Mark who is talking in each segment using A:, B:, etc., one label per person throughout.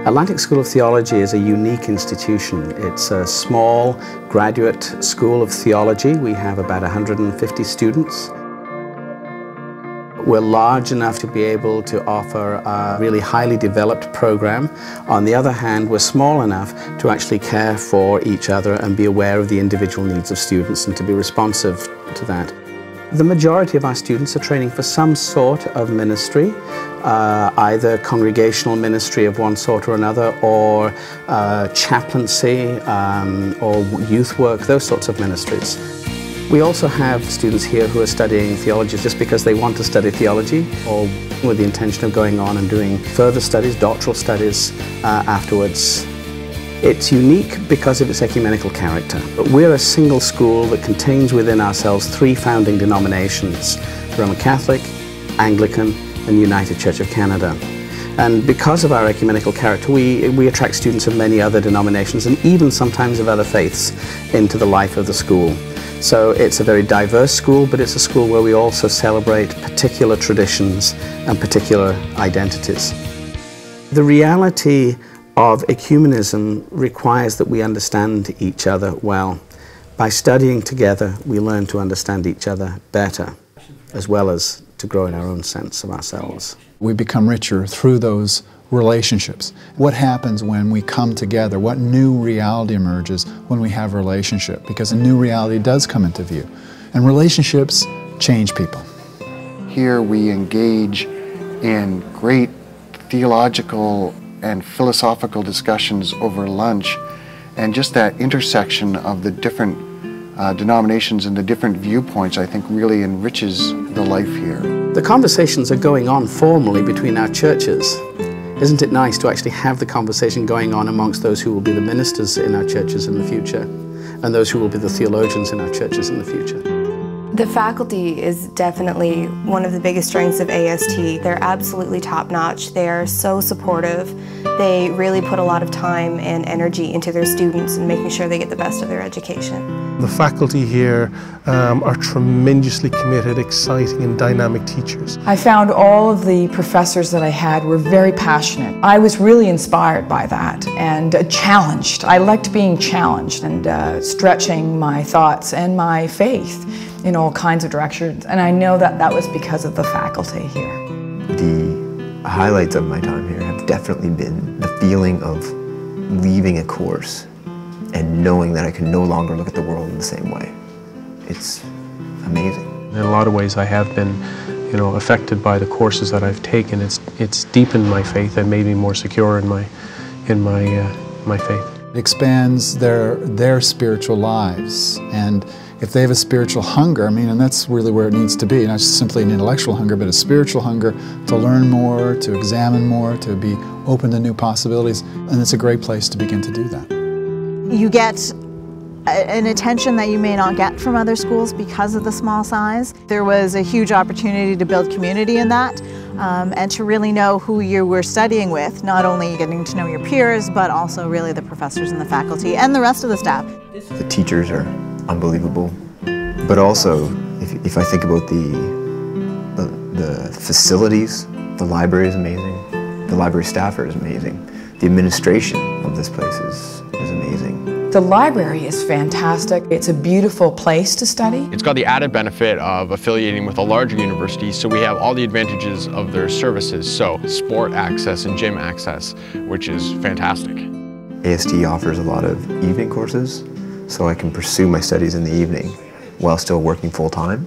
A: Atlantic School of Theology is a unique institution. It's a small graduate school of theology. We have about 150 students. We're large enough to be able to offer a really highly developed program. On the other hand, we're small enough to actually care for each other and be aware of the individual needs of students and to be responsive to that. The majority of our students are training for some sort of ministry, either congregational ministry of one sort or another, or chaplaincy, or youth work, those sorts of ministries. We also have students here who are studying theology just because they want to study theology, or with the intention of going on and doing further studies, doctoral studies afterwards. It's unique because of its ecumenical character. But we're a single school that contains within ourselves three founding denominations: Roman Catholic, Anglican, and United Church of Canada. And because of our ecumenical character, we attract students of many other denominations and even sometimes of other faiths into the life of the school. So it's a very diverse school, but it's a school where we also celebrate particular traditions and particular identities. The reality of ecumenism requires that we understand each other well. By studying together, we learn to understand each other better, as well as to grow in our own sense of ourselves.
B: We become richer through those relationships. What happens when we come together? What new reality emerges when we have a relationship? Because a new reality does come into view. And relationships change people.
C: Here we engage in great theological and philosophical discussions over lunch, and just that intersection of the different denominations and the different viewpoints, I think, really enriches the life here.
A: The conversations are going on formally between our churches. Isn't it nice to actually have the conversation going on amongst those who will be the ministers in our churches in the future, and those who will be the theologians in our churches in the future?
D: The faculty is definitely one of the biggest strengths of AST. They're absolutely top-notch. They are so supportive. They really put a lot of time and energy into their students and making sure they get the best of their education.
E: The faculty here are tremendously committed, exciting and dynamic teachers.
F: I found all of the professors that I had were very passionate. I was really inspired by that and challenged. I liked being challenged and stretching my thoughts and my faith in all kinds of directions, and I know that that was because of the faculty here.
G: The highlights of my time here have definitely been the feeling of leaving a course and knowing that I can no longer look at the world in the same way. It's amazing.
H: In a lot of ways I have been, affected by the courses that I've taken. It's deepened my faith and made me more secure in my faith.
B: It expands their spiritual lives, and if they have a spiritual hunger, and that's really where it needs to be, not just simply an intellectual hunger, but a spiritual hunger to learn more, to examine more, to be open to new possibilities, and it's a great place to begin to do that.
I: You get an attention that you may not get from other schools because of the small size. There was a huge opportunity to build community in that, and to really know who you were studying with, not only getting to know your peers, but also really the professors and the faculty and the rest of the staff.
G: The teachers are unbelievable, but also if I think about the facilities, the library is amazing, the library staff is amazing, the administration of this place is amazing.
F: The library is fantastic. It's a beautiful place to study.
J: It's got the added benefit of affiliating with a larger university, so we have all the advantages of their services, so sport access and gym access, which is fantastic.
G: AST offers a lot of evening courses, so I can pursue my studies in the evening while still working full-time.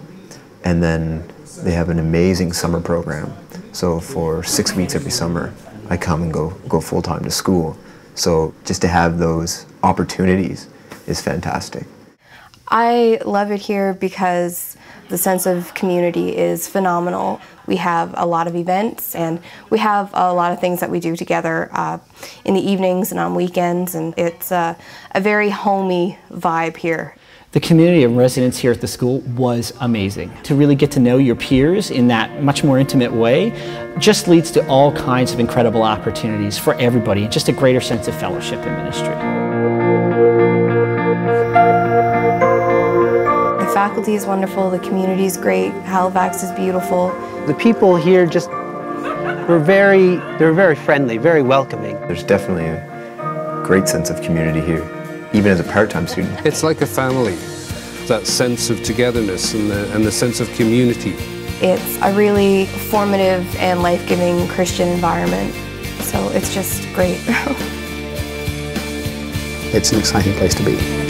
G: And then they have an amazing summer program. So for 6 weeks every summer, I come and go full-time to school. So just to have those opportunities is fantastic.
D: I love it here because the sense of community is phenomenal. We have a lot of events, and we have a lot of things that we do together in the evenings and on weekends, and it's a very homey vibe here.
K: The community of residents here at the school was amazing. To really get to know your peers in that much more intimate way just leads to all kinds of incredible opportunities for everybody, just a greater sense of fellowship and ministry.
D: The faculty is wonderful, the community is great, Halifax is beautiful.
L: The people here just they're very friendly, very welcoming.
G: There's definitely a great sense of community here, even as a part-time student.
M: It's like a family, that sense of togetherness and the sense of community.
D: It's a really formative and life-giving Christian environment, so it's just great.
A: It's an exciting place to be.